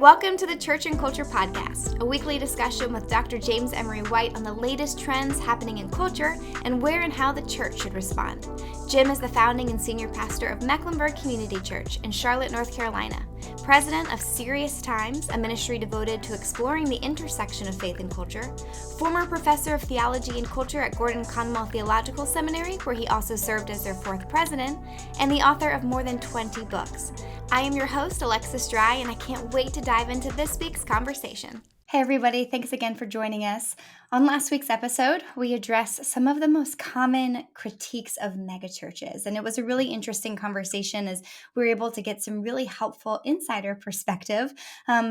Welcome to the Church and Culture Podcast, a weekly discussion with Dr. James Emery White on the latest trends happening in culture and where and how the church should respond. Jim is the founding and senior pastor of Mecklenburg Community Church in Charlotte, North Carolina, president of Serious Times, a ministry devoted to exploring the intersection of faith and culture, former professor of theology and culture at Gordon Conwell Theological Seminary, where he also served as their fourth president, and the author of more than 20 books. I am your host, Alexis Dry, and I can't wait to dive into this week's conversation. Hey everybody, thanks again for joining us. On last week's episode, we addressed some of the most common critiques of megachurches, and it was a really interesting conversation as we were able to get some really helpful insider perspective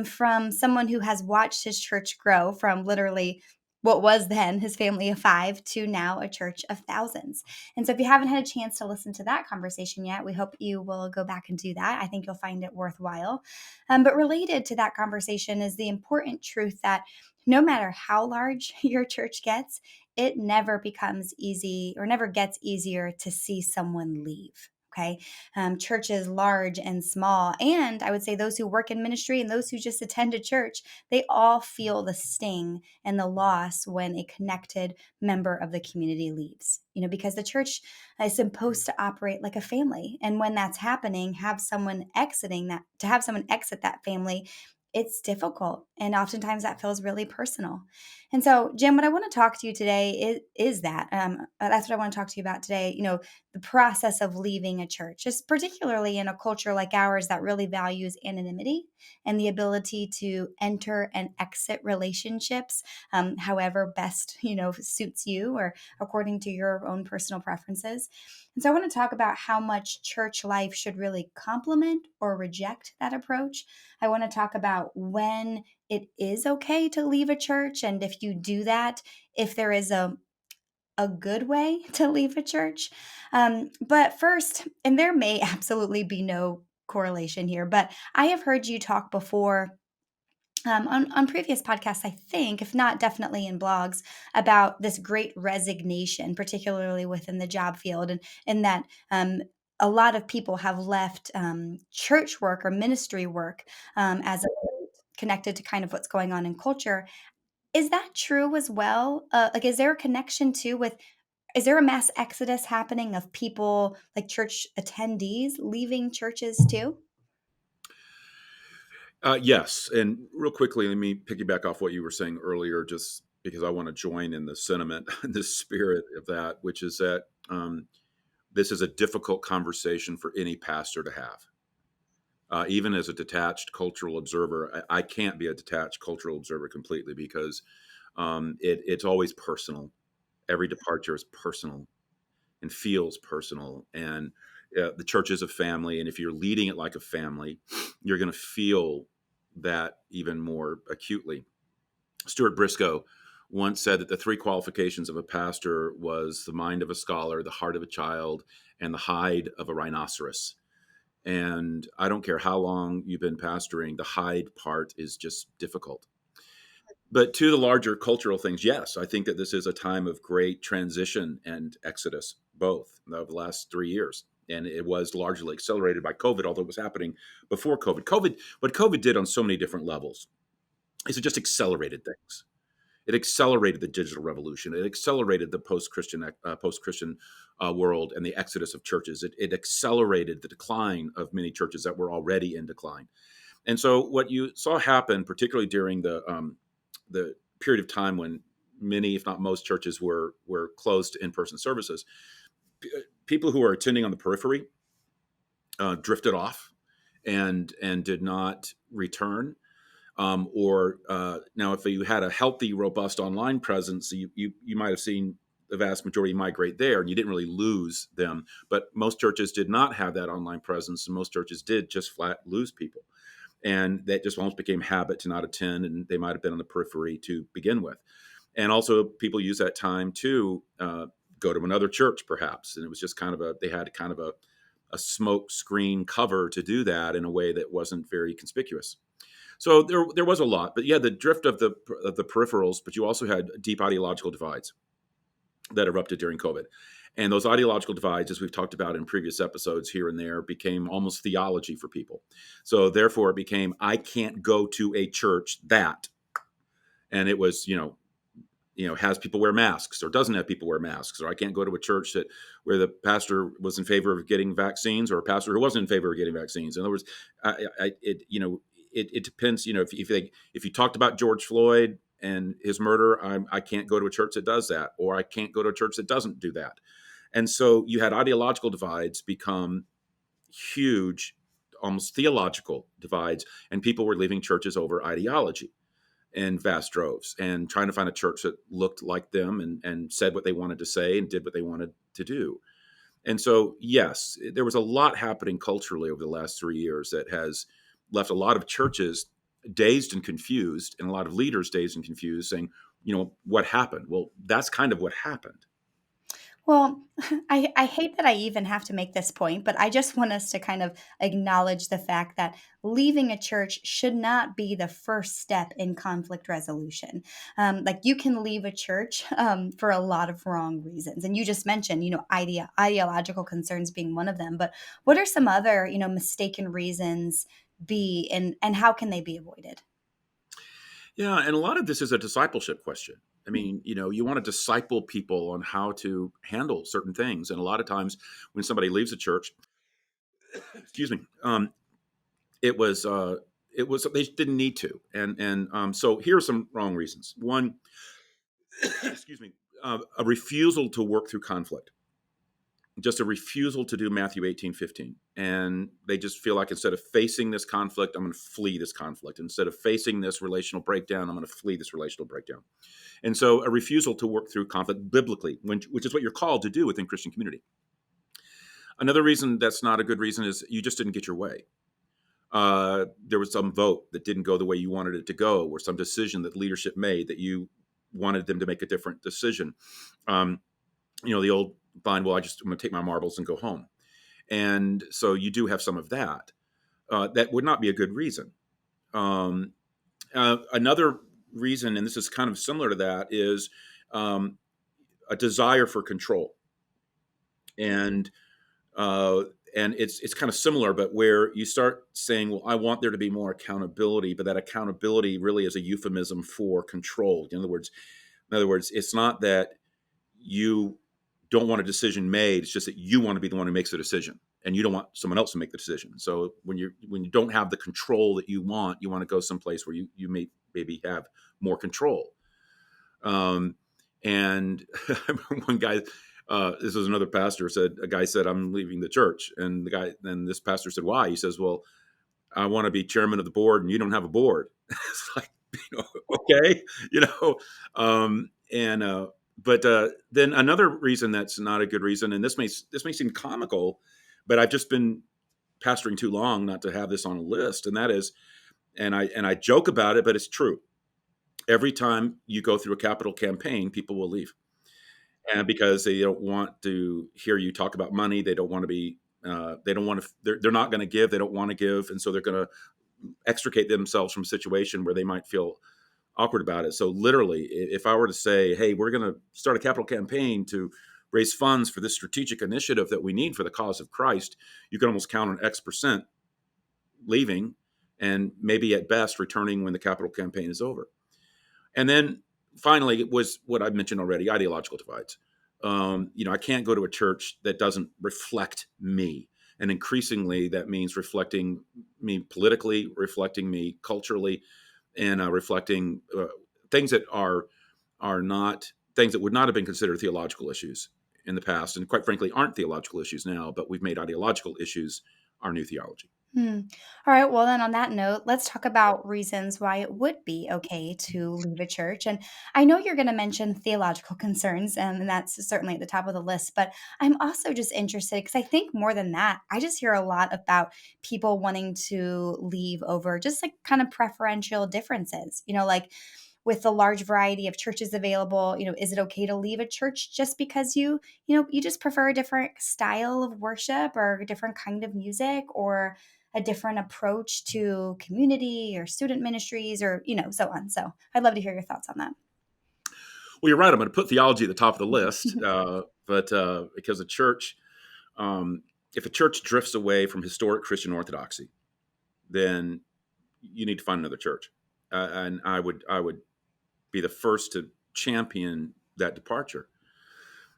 from someone who has watched his church grow from literally what was then his family of 5 to now a church of thousands. And so if you haven't had a chance to listen to that conversation yet, we hope you will go back and do that. I think you'll find it worthwhile. But related to that conversation is the important truth that no matter how large your church gets, it never becomes easy or never gets easier to see someone leave. Okay. Churches large and small, and I would say those who work in ministry and those who just attend a church, they all feel the sting and the loss when a connected member of the community leaves. Because the church is supposed to operate like a family. And when that's happening, to have someone exit that family, it's difficult. And oftentimes that feels really personal. And so, Jim, what I want to talk to you today is that. That's what I want to talk to you about today. The process of leaving a church, just particularly in a culture like ours that really values anonymity and the ability to enter and exit relationships, however best, suits you or according to your own personal preferences. And so I want to talk about how much church life should really complement or reject that approach. I want to talk about when it is okay to leave a church, and if you do that, if there is a good way to leave a church. But first, and there may absolutely be no correlation here, but I have heard you talk before on previous podcasts, I think, if not definitely in blogs, about this great resignation, particularly within the job field, and that a lot of people have left church work or ministry work as connected to kind of what's going on in culture. Is that true as well? Is there a connection too is there a mass exodus happening of people like church attendees leaving churches too? Yes. And real quickly, let me piggyback off what you were saying earlier, just because I want to join in the sentiment and the spirit of that, which is that this is a difficult conversation for any pastor to have. Even as a detached cultural observer, I can't be a detached cultural observer completely because it's always personal. Every departure is personal and feels personal. And the church is a family. And if you're leading it like a family, you're going to feel that even more acutely. Stuart Briscoe once said that the 3 qualifications of a pastor was the mind of a scholar, the heart of a child, and the hide of a rhinoceros. And I don't care how long you've been pastoring, the hide part is just difficult. But to the larger cultural things, yes, I think that this is a time of great transition and exodus, both of the last 3 years. And it was largely accelerated by COVID, although it was happening before COVID. What COVID did on so many different levels is it just accelerated things. It accelerated the digital revolution. It accelerated the post-Christian world and the exodus of churches. It accelerated the decline of many churches that were already in decline. And so what you saw happen, particularly during the period of time when many, if not most, churches were closed to in-person services, people who are attending on the periphery drifted off and did not return. Now, if you had a healthy, robust online presence, you might have seen the vast majority migrate there, and you didn't really lose them. But most churches did not have that online presence, and most churches did just flat lose people. And that just almost became habit to not attend, and they might have been on the periphery to begin with. And also, people use that time to go to another church, perhaps. And it was just they had kind of a smoke screen cover to do that in a way that wasn't very conspicuous. So there was a lot, but yeah, the drift of the peripherals, but you also had deep ideological divides that erupted during COVID. And those ideological divides, as we've talked about in previous episodes here and there, became almost theology for people. So therefore, it became, I can't go to a church that, and it was, has people wear masks or doesn't have people wear masks, or I can't go to a church that where the pastor was in favor of getting vaccines or a pastor who wasn't in favor of getting vaccines. In other words, it depends. If you talked about George Floyd and his murder, I can't go to a church that does that, or I can't go to a church that doesn't do that. And so you had ideological divides become huge, almost theological divides, and people were leaving churches over ideology in vast droves and trying to find a church that looked like them and said what they wanted to say and did what they wanted to do. And so, yes, there was a lot happening culturally over the last 3 years that has left a lot of churches dazed and confused, and a lot of leaders dazed and confused, saying, what happened? Well, that's kind of what happened. Well, I hate that I even have to make this point, but I just want us to kind of acknowledge the fact that leaving a church should not be the first step in conflict resolution. Like you can leave a church for a lot of wrong reasons. And you just mentioned, ideological concerns being one of them. But what are some other, mistaken reasons and how can they be avoided? Yeah, and a lot of this is a discipleship question. I mean, you want to disciple people on how to handle certain things. And a lot of times when somebody leaves a church, excuse me, it was they didn't need to. And so here are some wrong reasons. One, excuse me, a refusal to work through conflict. Just a refusal to do Matthew 18:15. And they just feel like instead of facing this conflict, I'm going to flee this conflict. Instead of facing this relational breakdown, I'm going to flee this relational breakdown. And so a refusal to work through conflict biblically, which is what you're called to do within Christian community. Another reason that's not a good reason is you just didn't get your way. There was some vote that didn't go the way you wanted it to go, or some decision that leadership made that you wanted them to make a different decision. The old line, well, I'm going to take my marbles and go home. And so you do have some of that. That would not be a good reason. Another reason, and this is kind of similar to that, is a desire for control. And it's kind of similar, but where you start saying, well, I want there to be more accountability, but that accountability really is a euphemism for control. In other words, it's not that you don't want a decision made. It's just that you want to be the one who makes the decision, and you don't want someone else to make the decision. So when you don't have the control that you want to go someplace where you may maybe have more control. And one guy, this was another pastor, a guy said, I'm leaving the church. And then this pastor said, why? He says, well, I want to be chairman of the board and you don't have a board. It's like, okay, but then another reason that's not a good reason, and this may seem comical, but I've just been pastoring too long not to have this on a list, and that is, and I joke about it, but it's true. Every time you go through a capital campaign, people will leave, and because they don't want to hear you talk about money, they don't want to be, they don't want to, they're not going to give, they don't want to give, and so they're going to extricate themselves from a situation where they might feel awkward about it. So literally, if I were to say, hey, we're going to start a capital campaign to raise funds for this strategic initiative that we need for the cause of Christ, you can almost count on X% leaving, and maybe at best returning when the capital campaign is over. And then finally, it was what I mentioned already, ideological divides. I can't go to a church that doesn't reflect me. And increasingly, that means reflecting me politically, reflecting me culturally, and reflecting things that are not things that would not have been considered theological issues in the past, and quite frankly, aren't theological issues now. But we've made ideological issues our new theology. All right. Well, then on that note, let's talk about reasons why it would be okay to leave a church. And I know you're going to mention theological concerns, and that's certainly at the top of the list. But I'm also just interested because I think more than that, I just hear a lot about people wanting to leave over just like kind of preferential differences, like with the large variety of churches available, is it okay to leave a church just because you just prefer a different style of worship or a different kind of music or a different approach to community or student ministries or, so on. So I'd love to hear your thoughts on that. Well, you're right. I'm going to put theology at the top of the list. but because a church, if a church drifts away from historic Christian orthodoxy, then you need to find another church. And I would be the first to champion that departure.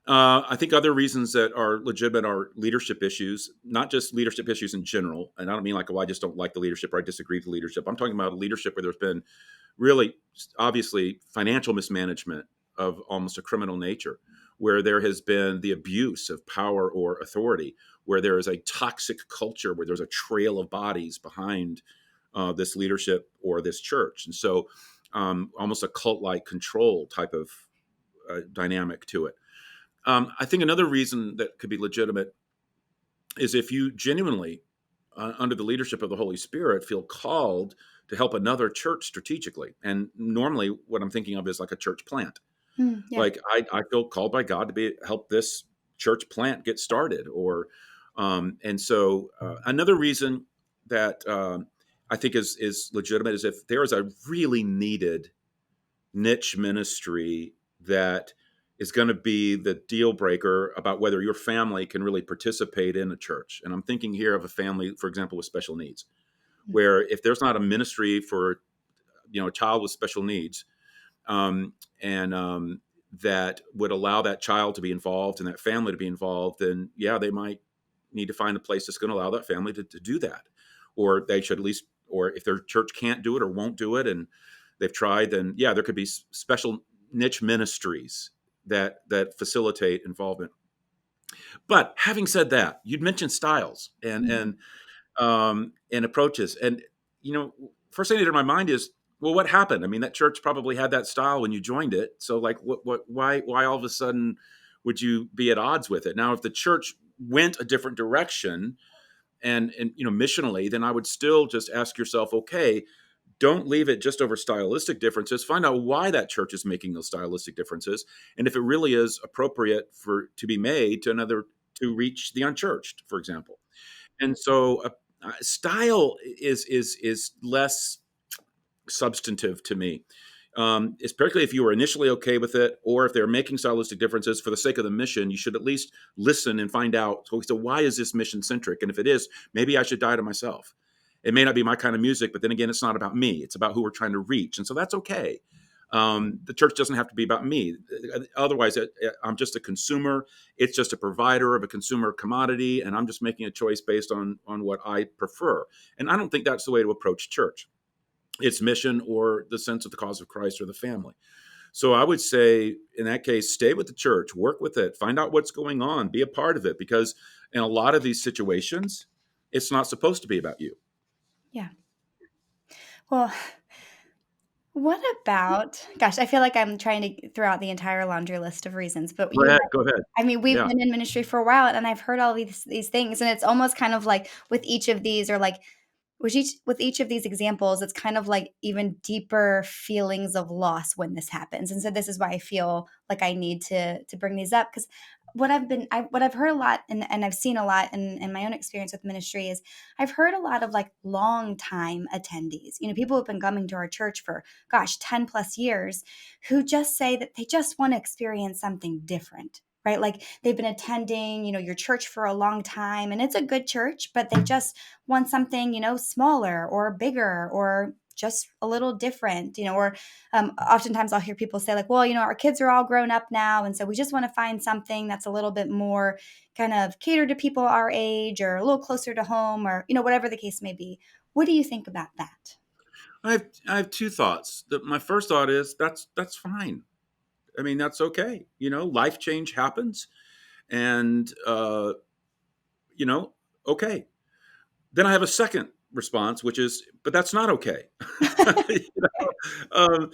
I think other reasons that are legitimate are leadership issues, not just leadership issues in general. And I don't mean like, oh, I just don't like the leadership or I disagree with the leadership. I'm talking about leadership where there's been really, obviously, financial mismanagement of almost a criminal nature, where there has been the abuse of power or authority, where there is a toxic culture, where there's a trail of bodies behind this leadership or this church. And so almost a cult-like control type of dynamic to it. I think another reason that could be legitimate is if you genuinely, under the leadership of the Holy Spirit, feel called to help another church strategically. And normally what I'm thinking of is like a church plant. Yeah. Like I feel called by God to help this church plant get started. Or and so another reason that I think is legitimate is if there is a really needed niche ministry that is going to be the deal breaker about whether your family can really participate in a church. And I'm thinking here of a family, for example, with special needs, where if there's not a ministry for a child with special needs, and that would allow that child to be involved and that family to be involved, then yeah, they might need to find a place that's going to allow that family to do that, or they should at least, or if their church can't do it or won't do it, and they've tried, then yeah, there could be special niche ministries that facilitate involvement. But having said that, you'd mentioned styles and approaches, and first thing that in my mind is, well, what happened? I mean, that church probably had that style when you joined it. So, like, why all of a sudden would you be at odds with it? Now, if the church went a different direction and missionally, then I would still just ask yourself, okay, don't leave it just over stylistic differences. Find out why that church is making those stylistic differences, and if it really is appropriate to be made to reach the unchurched, for example. And so, style is less substantive to me. Especially if you were initially okay with it, or if they're making stylistic differences for the sake of the mission, you should at least listen and find out. So why is this mission centric? And if it is, maybe I should die to myself. It may not be my kind of music, but then again, it's not about me. It's about who we're trying to reach. And so that's okay. The church doesn't have to be about me. Otherwise, I'm just a consumer. It's just a provider of a consumer commodity, and I'm just making a choice based on what I prefer. And I don't think that's the way to approach church. Its mission or the sense of the cause of Christ or the family. So I would say in that case, stay with the church, work with it, find out what's going on, be a part of it, because in a lot of these situations, it's not supposed to be about you. Yeah. Well, what about, gosh, I feel like I'm trying to throw out the entire laundry list of reasons, but Go you're ahead. right. Go ahead. I mean, we've Yeah. been in ministry for a while and I've heard all these things, and it's almost kind of like with each of these, or like with each of these examples, it's kind of like even deeper feelings of loss when this happens. And so this is why I feel like I need to bring these up, because what I've heard a lot, and I've seen a lot in my own experience with ministry, is I've heard a lot of like long time attendees, people who've been coming to our church for, gosh, 10 plus years, who just say that they just want to experience something different. Right? Like they've been attending, your church for a long time, and it's a good church, but they just want something, smaller or bigger or just a little different, or oftentimes I'll hear people say like, well, our kids are all grown up now. And so we just want to find something that's a little bit more kind of catered to people our age, or a little closer to home, or, whatever the case may be. What do you think about that? I have two thoughts. My first thought is that's fine. I mean, that's okay. Life change happens, and okay. Then I have a second response, which is, but that's not okay. You know?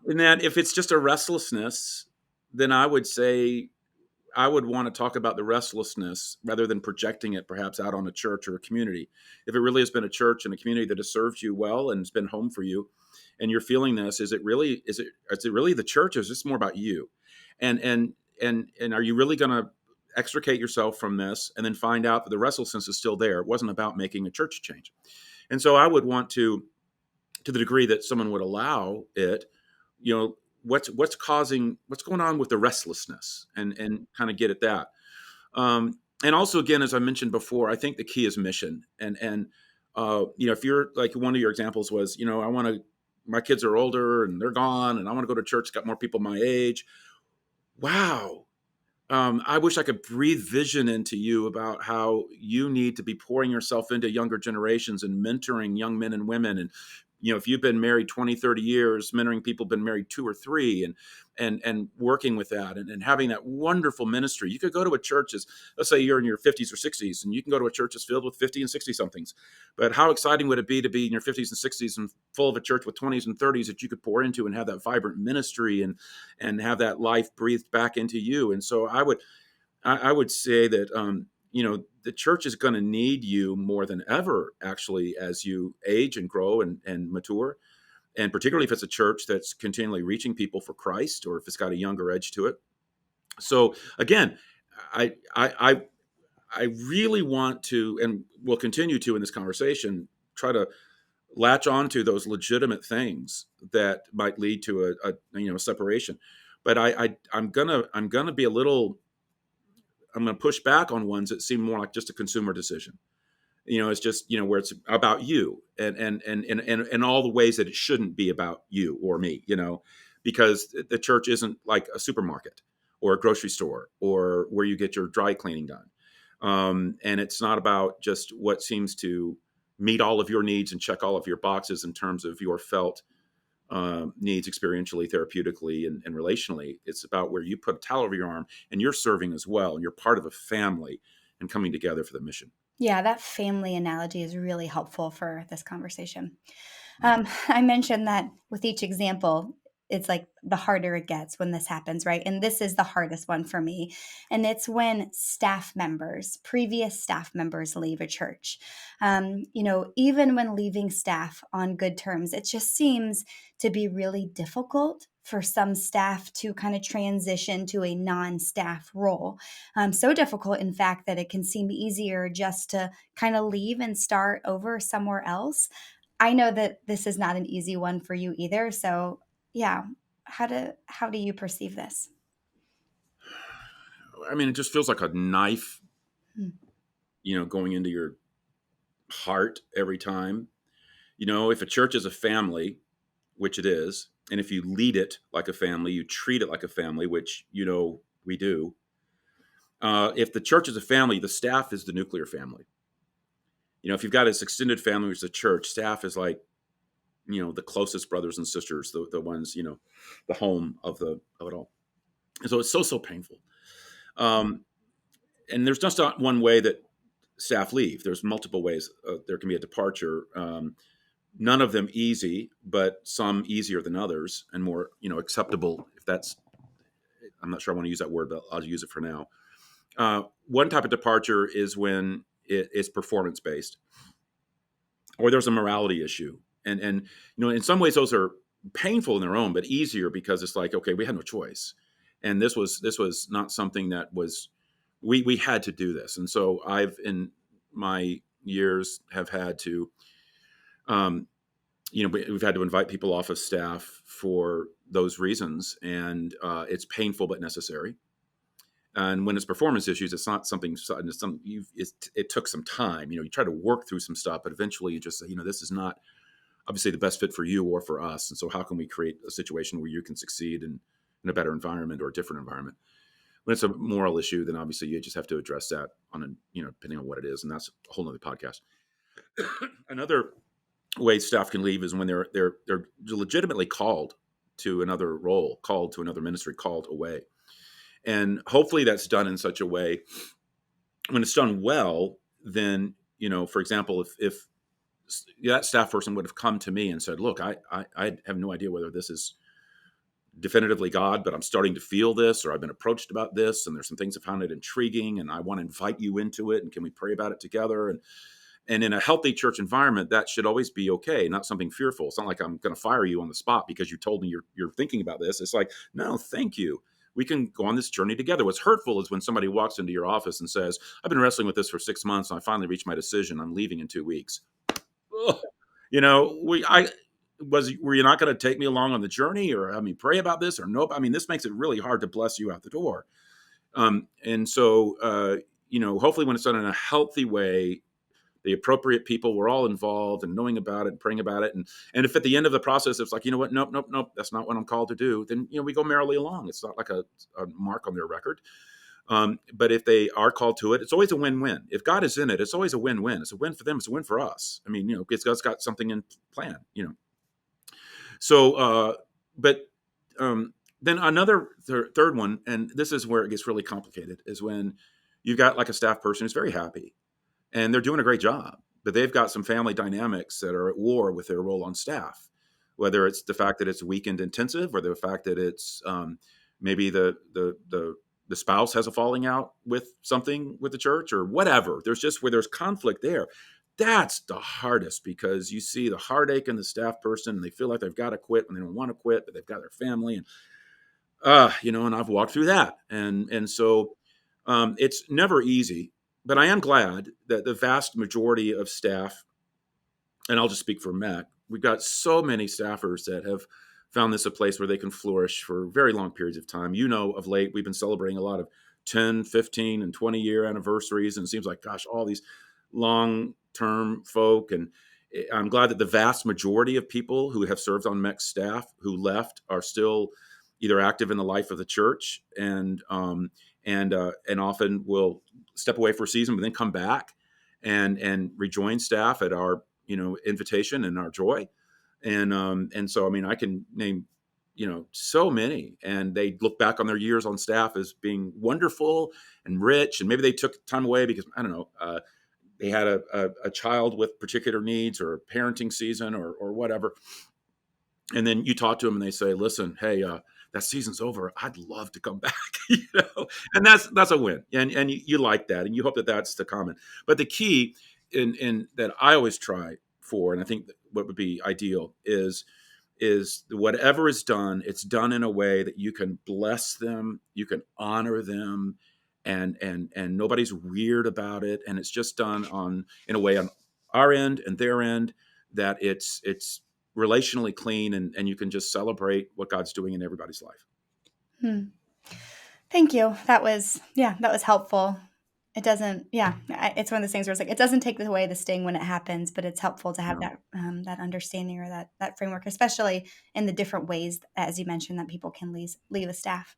And that if it's just a restlessness, then I would say I would want to talk about the restlessness rather than projecting it perhaps out on a church or a community. If it really has been a church and a community that has served you well and has been home for you, and you're feeling this, is it really the church, or is this more about you? And are you really going to extricate yourself from this and then find out that the restlessness is still there? It wasn't about making a church change. And so I would want to the degree that someone would allow it, what's going on with the restlessness, and kind of get at that. And also, again, as I mentioned before, I think the key is mission. If you're like, one of your examples was, my kids are older and they're gone, and I want to go to church. It's got more people my age. Wow. I wish I could breathe vision into you about how you need to be pouring yourself into younger generations and mentoring young men and women. And, if you've been married 20, 30 years, mentoring people been married 2 or 3, and working with that, and having that wonderful ministry. You could go to a church let's say you're in your 50s or 60s, and you can go to a church that's filled with 50 and 60 somethings. But how exciting would it be to be in your 50s and 60s and full of a church with 20s and 30s that you could pour into and have that vibrant ministry and have that life breathed back into you. And so I would say that, the church is going to need you more than ever, actually, as you age and grow and mature. And particularly if it's a church that's continually reaching people for Christ, or if it's got a younger edge to it. So again, I really want to, and will continue to in this conversation, try to latch onto those legitimate things that might lead to a separation. But I'm gonna be I'm gonna push back on ones that seem more like just a consumer decision. It's just, where it's about you, and all the ways that it shouldn't be about you or me, because the church isn't like a supermarket or a grocery store or where you get your dry cleaning done. And it's not about just what seems to meet all of your needs and check all of your boxes in terms of your felt needs, experientially, therapeutically, and relationally. It's about where you put a towel over your arm and you're serving as well, and you're part of a family and coming together for the mission. Yeah, that family analogy is really helpful for this conversation. Mm. I mentioned that with each example, it's like the harder it gets when this happens, right? And this is the hardest one for me. And it's when previous staff members leave a church. Even when leaving staff on good terms, it just seems to be really difficult for some staff to kind of transition to a non-staff role. So difficult, in fact, that it can seem easier just to kind of leave and start over somewhere else. I know that this is not an easy one for you either. So, yeah, how do you perceive this? I mean, it just feels like a knife, Hmm. going into your heart every time. If a church is a family, which it is, and if you lead it like a family, you treat it like a family, which, we do. If the church is a family, the staff is the nuclear family. If you've got this extended family, which is the church, staff is like, the closest brothers and sisters, the ones, the home of it all. And so it's so painful. Um, and there's just not one way that staff leave. There's multiple ways. There can be a departure. None of them easy, but some easier than others and more, acceptable. I'm not sure I want to use that word, but I'll use it for now. One type of departure is when it's performance based, or there's a morality issue. And in some ways those are painful in their own, but easier because it's like, okay, we had no choice. And this was not something that was, we had to do this. And so I've, in my years, have had to, we've had to invite people off of staff for those reasons. And it's painful, but necessary. And when it's performance issues, it's not something sudden. It took some time. You try to work through some stuff, but eventually you just say, this is not obviously the best fit for you or for us. And so how can we create a situation where you can succeed in a better environment or a different environment? When it's a moral issue, then obviously you just have to address that depending on what it is. And that's a whole nother podcast. Another way staff can leave is when they're legitimately called to another role, called to another ministry, called away. And hopefully that's done in such a way, when it's done well, then, for example, if that staff person would have come to me and said, look, I have no idea whether this is definitively God, but I'm starting to feel this, or I've been approached about this, and there's some things I found it intriguing, and I want to invite you into it, and can we pray about it together? And in a healthy church environment, that should always be okay, not something fearful. It's not like I'm going to fire you on the spot because you told me you're thinking about this. It's like, no, thank you. We can go on this journey together. What's hurtful is when somebody walks into your office and says, I've been wrestling with this for 6 months, and I finally reached my decision. I'm leaving in 2 weeks. Ugh. were you not going to take me along on the journey or have me pray about this or nope? I mean, this makes it really hard to bless you out the door. And so, hopefully when it's done in a healthy way, the appropriate people were all involved and knowing about it and praying about it. And if at the end of the process, it's like, you know what, nope, that's not what I'm called to do, then, we go merrily along. It's not like a mark on their record. But if they are called to it, it's always a win-win. If God is in it, it's always a win-win. It's a win for them. It's a win for us. I mean, God's got something in plan, So, but then another third one, and this is where it gets really complicated, is when you've got like a staff person who's very happy and they're doing a great job, but they've got some family dynamics that are at war with their role on staff, whether it's the fact that it's weekend intensive or the fact that it's maybe the spouse has a falling out with something with the church or whatever. There's just where there's conflict there. That's the hardest because you see the heartache in the staff person and they feel like they've got to quit when they don't want to quit, but they've got their family and and I've walked through that. And so it's never easy, but I am glad that the vast majority of staff, and I'll just speak for MEC, we've got so many staffers that have found this a place where they can flourish for very long periods of time. Of late, we've been celebrating a lot of 10, 15, and 20-year anniversaries, and it seems like, gosh, all these long-term folk. And I'm glad that the vast majority of people who have served on MEC staff who left are still either active in the life of the church and often will step away for a season, but then come back and rejoin staff at our invitation and our joy. And so, I mean, I can name, so many, and they look back on their years on staff as being wonderful and rich. And maybe they took time away because, I don't know, they had a child with particular needs or a parenting season or whatever. And then you talk to them and they say, listen, hey, that season's over. I'd love to come back, and that's a win. And you like that. And you hope that that's the common. But the key in that I always try for, and I think what would be ideal is whatever is done, it's done in a way that you can bless them, you can honor them, and nobody's weird about it. And it's just done in a way on our end and their end that it's relationally clean and you can just celebrate what God's doing in everybody's life. Thank you. That was helpful. It doesn't, it's one of those things where it's like, it doesn't take away the sting when it happens, but it's helpful to have that understanding or that framework, especially in the different ways, as you mentioned, that people can leave a staff.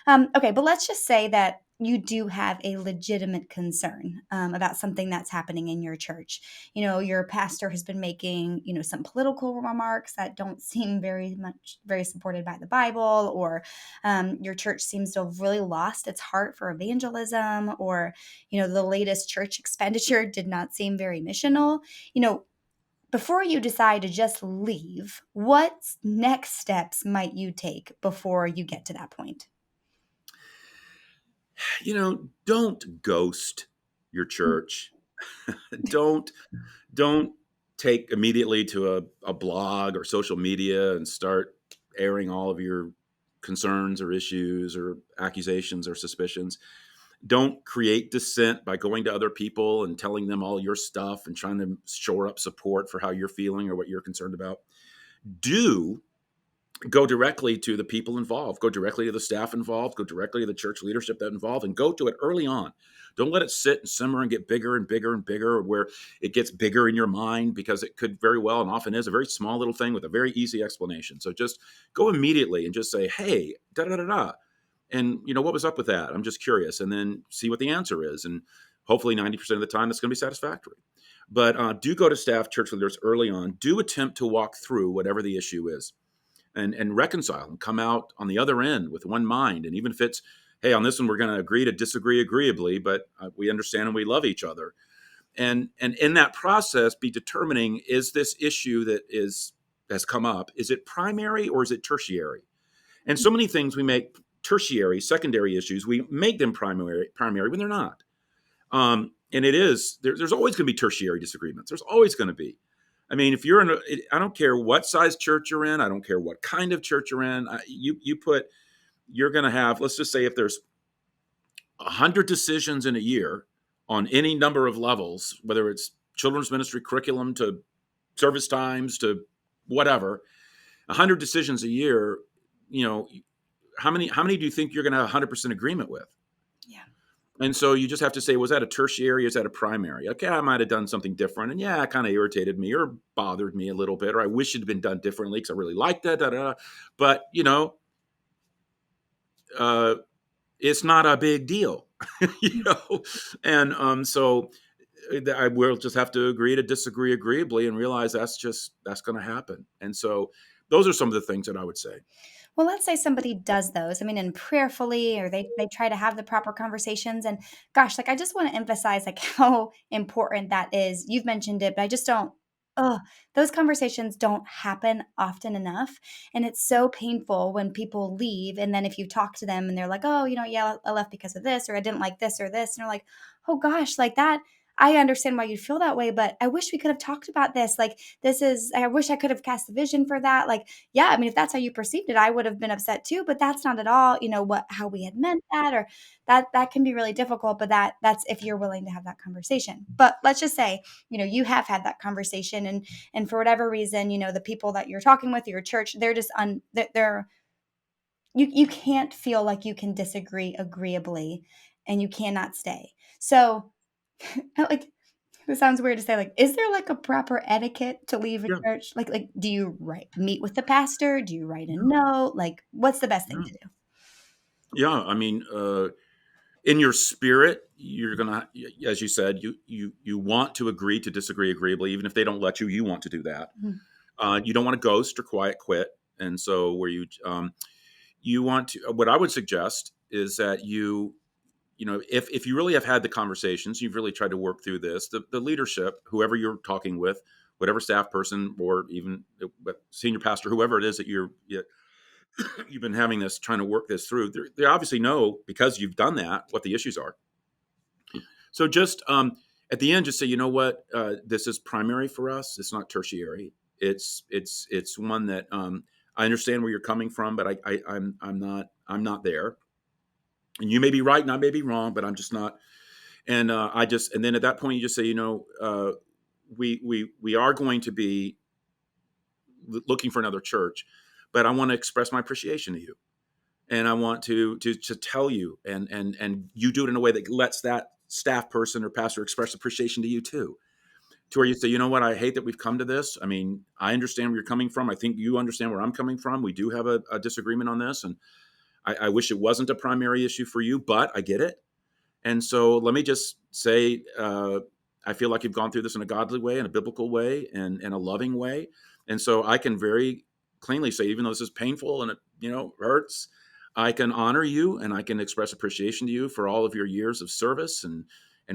Okay, but let's just say that you do have a legitimate concern about something that's happening in your church. Your pastor has been making, some political remarks that don't seem very supported by the Bible, or your church seems to have really lost its heart for evangelism, or, the latest church expenditure did not seem very missional. Before you decide to just leave, what next steps might you take before you get to that point? Don't ghost your church. don't take immediately to a blog or social media and start airing all of your concerns or issues or accusations or suspicions. Don't create dissent by going to other people and telling them all your stuff and trying to shore up support for how you're feeling or what you're concerned about. Do go directly to the people involved, go directly to the staff involved, go directly to the church leadership that involved, and go to it early on. Don't let it sit and simmer and get bigger and bigger and bigger, where it gets bigger in your mind, because it could very well and often is a very small little thing with a very easy explanation. So just go immediately and just say, hey, da-da-da-da. And, what was up with that? I'm just curious. And then see what the answer is. And hopefully 90% of the time, that's going to be satisfactory. But do go to staff, church leaders early on. Do attempt to walk through whatever the issue is and reconcile and come out on the other end with one mind. And even if it's, hey, on this one, we're going to agree to disagree agreeably, but we understand and we love each other. And in that process, be determining, is this issue that has come up, is it primary or is it tertiary? And so many things we make tertiary, secondary issues, we make them primary when they're not. And there's always going to be tertiary disagreements. There's always going to be. I mean, if you're I don't care what size church you're in. I don't care what kind of church you're in. You're going to have, let's just say if there's 100 decisions in a year on any number of levels, whether it's children's ministry curriculum to service times to whatever, 100 decisions a year, you know, how many do you think you're going to have 100% agreement with? Yeah. And so you just have to say, was that a tertiary? Is that a primary? Okay, I might have done something different. And yeah, it kind of irritated me or bothered me a little bit, or I wish it had been done differently because I really liked that. Da, da, da. But, uh, it's not a big deal, you know? And so I will just have to agree to disagree agreeably and realize that's going to happen. And so those are some of the things that I would say. Well, let's say somebody does those, I mean, and prayerfully, or they try to have the proper conversations, and gosh, like, I just wanna emphasize, like, how important that is. You've mentioned it, but I just don't ugh, those conversations don't happen often enough, and it's so painful when people leave, and then if you talk to them and they're like, "Oh, yeah, I left because of this, or I didn't like this or this," and you're like, "Oh gosh, like, that I understand why you feel that way, but I wish we could have talked about this, like, I wish I could have cast a vision for that," like, yeah, I mean, if that's how you perceived it, I would have been upset too, but that's not at all, what how we had meant that, or that can be really difficult, but that's if you're willing to have that conversation. But let's just say, you have had that conversation, and for whatever reason, the people that you're talking with, your church, they're just they're you can't feel like you can disagree agreeably, and you cannot stay. So, like, it sounds weird to say, like, is there, like, a proper etiquette to leave a Yeah, church? Like, do you meet with the pastor? Do you write a yeah, note? Like, what's the best thing yeah, to do? yeah. I mean, in your spirit, you're gonna, as you said, you want to agree to disagree agreeably, even if they don't let you. You want to do that. Mhm. You don't want to ghost or quiet quit, and so where you want to. What I would suggest is that if you really have had the conversations, you've really tried to work through this. The leadership, whoever you're talking with, whatever staff person or even senior pastor, whoever it is that you've been having this trying to work this through, they obviously know because you've done that what the issues are. So just at the end, just say, you know what, this is primary for us. It's not tertiary. It's one that I understand where you're coming from, but I'm not there. And you may be right, and I may be wrong, but I'm just not. And then at that point, you just say, we are going to be looking for another church, but I want to express my appreciation to you, and I want to tell you, and you do it in a way that lets that staff person or pastor express appreciation to you too, to where you say, you know what, I hate that we've come to this. I mean, I understand where you're coming from. I think you understand where I'm coming from. We do have a disagreement on this, and I wish it wasn't a primary issue for you, but I get it. And so let me just say, I feel like you've gone through this in a godly way, in a biblical way, and in a loving way. And so I can very cleanly say, even though this is painful and it, hurts, I can honor you and I can express appreciation to you for all of your years of service and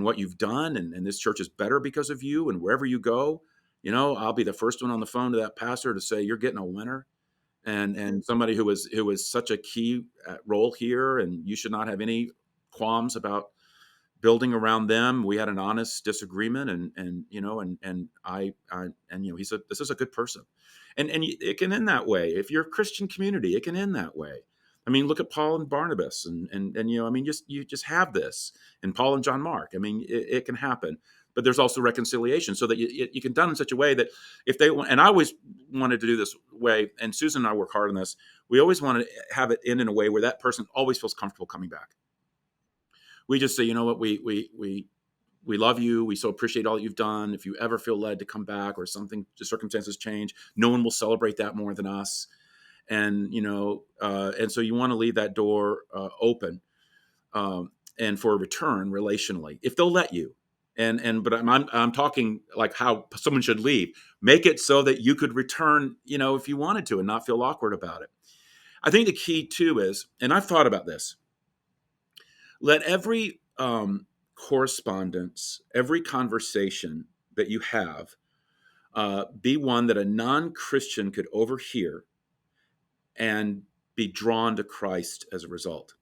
what you've done. And this church is better because of you. And wherever you go, I'll be the first one on the phone to that pastor to say, you're getting a winner. And somebody who was such a key role here, and you should not have any qualms about building around them. We had an honest disagreement, and he said, this is a good person. And it can end that way. If you're a Christian community, it can end that way. I mean, look at Paul and Barnabas, and I mean, you just have this, and Paul and John Mark. I mean, it can happen, but there's also reconciliation, so that you can done in such a way that if they want. And I always wanted to do this way, and Susan and I work hard on this. We always want to have it end in a way where that person always feels comfortable coming back. We just say, you know what, we love you. We so appreciate all that you've done. If you ever feel led to come back or something, the circumstances change, no one will celebrate that more than us. And so you want to leave that door open, and for a return relationally, if they'll let you. But I'm talking like how someone should leave. Make it so that you could return, if you wanted to, and not feel awkward about it. I think the key too is, and I've thought about this, let every correspondence, every conversation that you have be one that a non-Christian could overhear and be drawn to Christ as a result.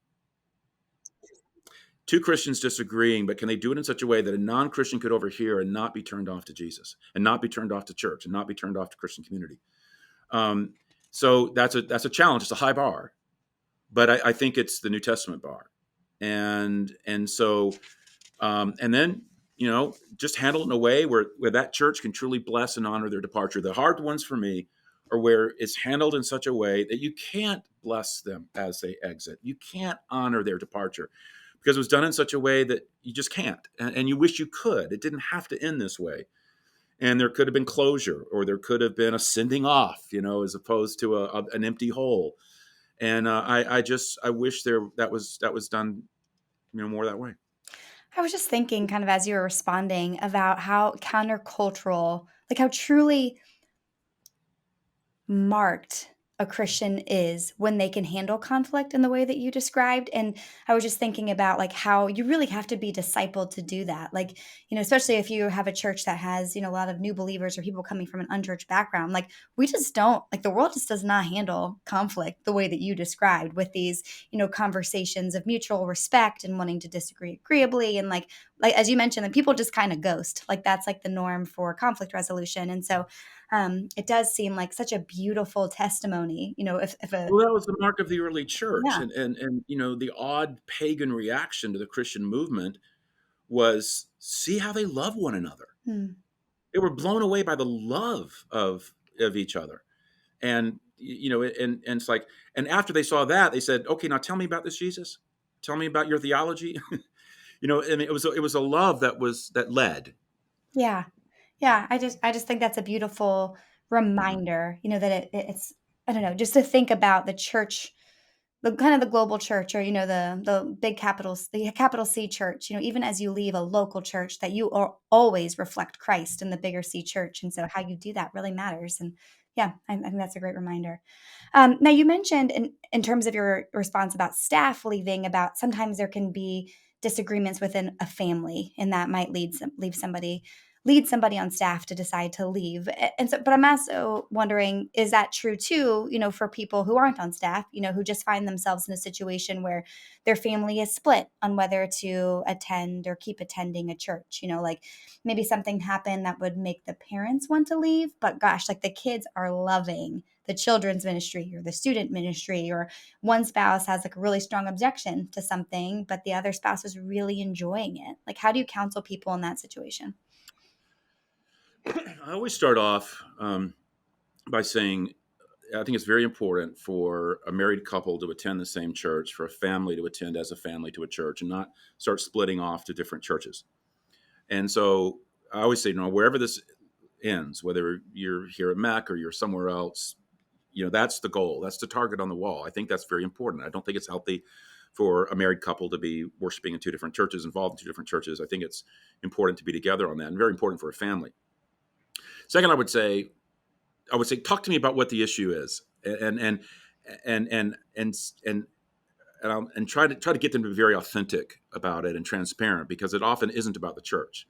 Two Christians disagreeing, but can they do it in such a way that a non-Christian could overhear and not be turned off to Jesus, and not be turned off to church, and not be turned off to Christian community? Um, so that's a challenge. It's a high bar, but I think it's the New Testament bar, and so and then just handle it in a way where that church can truly bless and honor their departure. The hard ones for me or where it's handled in such a way that you can't bless them as they exit. You can't honor their departure because it was done in such a way that you just can't. And you wish you could. It didn't have to end this way. And there could have been closure, or there could have been a sending off, as opposed to an empty hole. And I wish that was done, more that way. I was just thinking, kind of as you were responding, about how countercultural, like how truly marked a Christian is when they can handle conflict in the way that you described. And I was just thinking about like how you really have to be discipled to do that. Like, especially if you have a church that has, a lot of new believers or people coming from an unchurched background, like we just don't, like the world just does not handle conflict the way that you described with these, conversations of mutual respect and wanting to disagree agreeably. And like as you mentioned, that people just kind of ghost. Like that's like the norm for conflict resolution. And so it does seem like such a beautiful testimony, if a Well, that was the mark of the early church, yeah. and the odd pagan reaction to the Christian movement was, see how they love one another. Hmm. They were blown away by the love of each other, and and it's like, and after they saw that, they said, okay, now tell me about this Jesus, tell me about your theology. And it was a love that led. Yeah. Yeah, I just think that's a beautiful reminder, that it's I don't know, just to think about the church, the kind of the global church, or the big the capital C church, even as you leave a local church, that you are always reflect Christ in the bigger C church, and so how you do that really matters. And yeah, I think that's a great reminder. Now you mentioned in terms of your response about staff leaving, about sometimes there can be disagreements within a family, and that might lead somebody on staff to decide to leave. And so, but I'm also wondering, is that true too, for people who aren't on staff, who just find themselves in a situation where their family is split on whether to attend or keep attending a church, like maybe something happened that would make the parents want to leave, but gosh, like the kids are loving the children's ministry or the student ministry, or one spouse has like a really strong objection to something, but the other spouse is really enjoying it. Like, how do you counsel people in that situation? I always start off by saying, I think it's very important for a married couple to attend the same church, for a family to attend as a family to a church, and not start splitting off to different churches. And so I always say, wherever this ends, whether you're here at MEC or you're somewhere else, that's the goal. That's the target on the wall. I think that's very important. I don't think it's healthy for a married couple to be worshiping in two different churches, involved in two different churches. I think it's important to be together on that, and very important for a family. Second, I would say, talk to me about what the issue is, and and and and and and try to get them to be very authentic about it and transparent, because it often isn't about the church.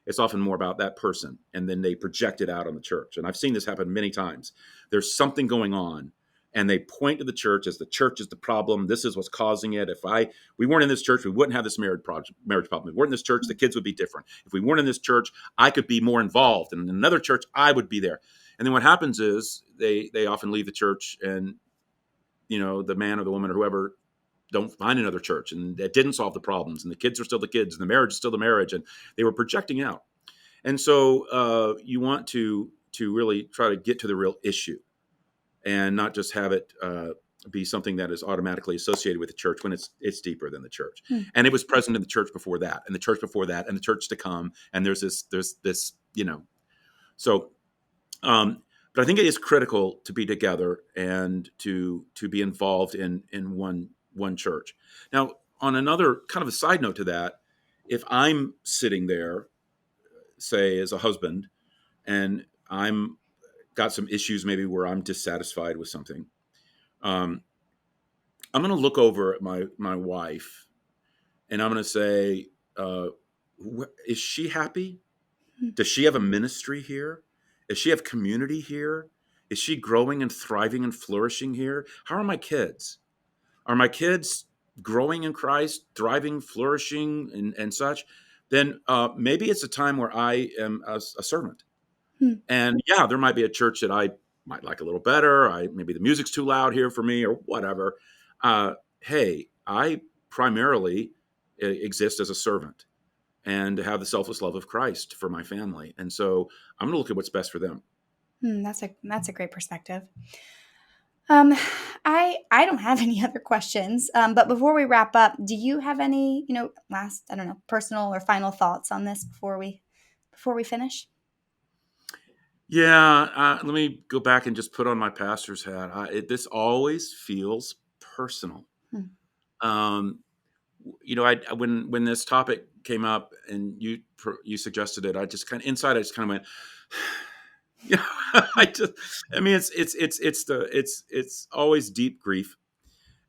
It's often more about that person, and then they project it out on the church. And I've seen this happen many times. There's something going on, and they point to the church as the church is the problem. This is what's causing it. If we weren't in this church, we wouldn't have this marriage problem. If we weren't in this church, the kids would be different. If we weren't in this church, I could be more involved. And in another church, I would be there. And then what happens is they often leave the church, and the man or the woman or whoever don't find another church, and it didn't solve the problems, and the kids are still the kids, and the marriage is still the marriage, and they were projecting out. And so you want to really try to get to the real issue, and not just have it be something that is automatically associated with the church, when it's deeper than the church. Hmm. And it was present in the church before that, and the church before that, and the church to come. And there's this. So but I think it is critical to be together and to be involved in one church. Now, on another kind of a side note to that, if I'm sitting there, say as a husband, and I'm got some issues maybe where I'm dissatisfied with something, um, I'm going to look over at my wife, and I'm going to say, is she happy? Hmm. Does she have a ministry here? Does she have community here? Is she growing and thriving and flourishing here? How are my kids? Are my kids growing in Christ, thriving, flourishing, and such? Then maybe it's a time where I am a servant. Hmm. And yeah, there might be a church that I might like a little better. Maybe the music's too loud here for me, or whatever. Hey, I primarily exist as a servant, and to have the selfless love of Christ for my family. And so I'm going to look at what's best for them. That's a great perspective. Um, I don't have any other questions. But before we wrap up, do you have any, last, I don't know, personal or final thoughts on this before we finish? Yeah, let me go back and just put on my pastor's hat. This always feels personal. Hmm. Um, when this topic came up and you suggested it, I just kind of inside, I just kind of went, yeah. I mean, it's always deep grief.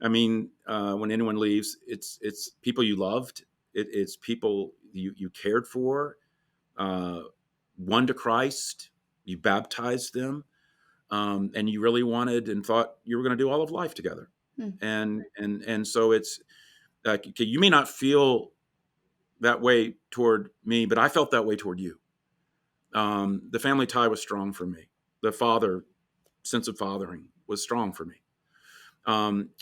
I mean, when anyone leaves, it's people you loved. It's people you cared for, uh, won to Christ. You baptized them, and you really wanted and thought you were going to do all of life together. Hmm. And so it's like, okay, you may not feel that way toward me, but I felt that way toward you. The family tie was strong for me. The sense of fathering was strong for me.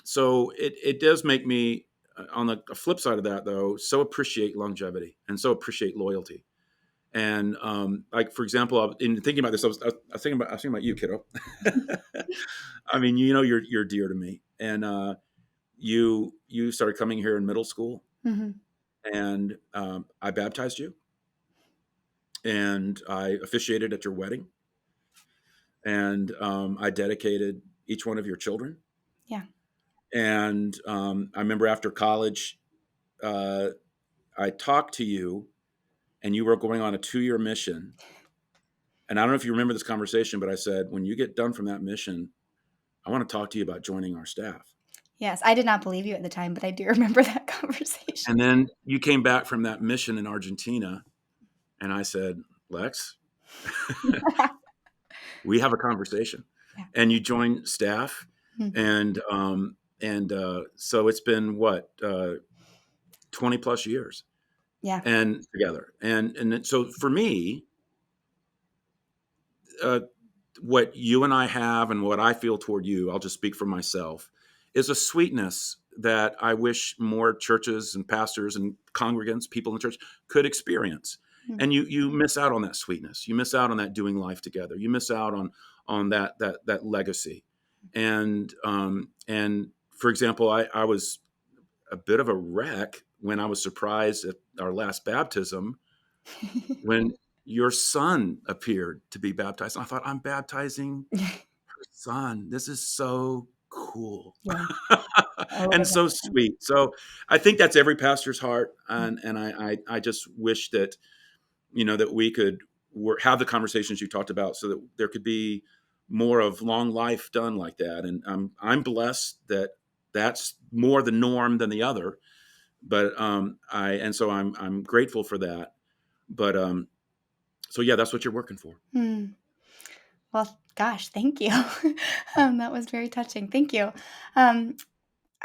So it does make me, on the flip side of that, though, so appreciate longevity and so appreciate loyalty. And like, for example, in thinking about this, I was thinking about you, kiddo. I mean, you're dear to me, and you started coming here in middle school, Hmm. and I baptized you, and I officiated at your wedding, and I dedicated each one of your children. Yeah. And I remember after college, uh, I talked to you, and you were going on a 2-year mission. And I don't know if you remember this conversation, but I said, when you get done from that mission, I want to talk to you about joining our staff. Yes, I did not believe you at the time, but I do remember that conversation. And then you came back from that mission in Argentina, and I said, Lex, we have a conversation. Yeah. And you joined staff, Hmm. and so it's been what, 20 plus years Yeah. and together. So for me, uh, what you and I have and what I feel toward you, I'll just speak for myself, is a sweetness that I wish more churches and pastors and congregants, people in the church, could experience. Hmm. And you miss out on that sweetness. You miss out on that doing life together. You miss out on that legacy. And for example, I was a bit of a wreck when I was surprised at our last baptism when your son appeared to be baptized. And I thought, I'm baptizing her son. This is so cool. Yeah. I love And so that. sweet. So I think that's every pastor's heart. And I just wish that, that we could have the conversations you talked about so that there could be more of long life done like that. And I'm blessed that that's more the norm than the other. But I'm grateful for that. But so yeah, that's what you're working for. Hmm. Well, gosh, thank you. That was very touching. Thank you. Um,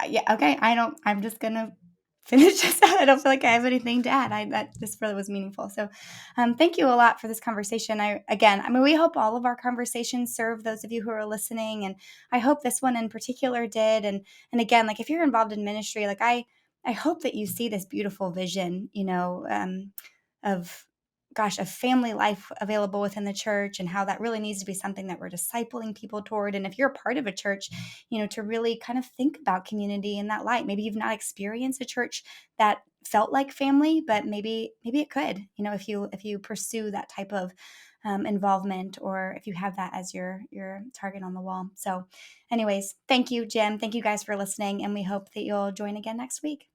yeah, okay. I'm just gonna finish this out. I don't feel like I have anything to add. That just really was meaningful. So, thank you a lot for this conversation. I mean, we hope all of our conversations serve those of you who are listening, and I hope this one in particular did. And again, like if you're involved in ministry, like I hope that you see this beautiful vision, of gosh, a family life available within the church and how that really needs to be something that we're discipling people toward. And if you're a part of a church, to really kind of think about community in that light. Maybe you've not experienced a church that felt like family, but maybe it could, if you pursue that type of involvement, or if you have that as your target on the wall. So anyways, thank you, Jim. Thank you guys for listening. And we hope that you'll join again next week.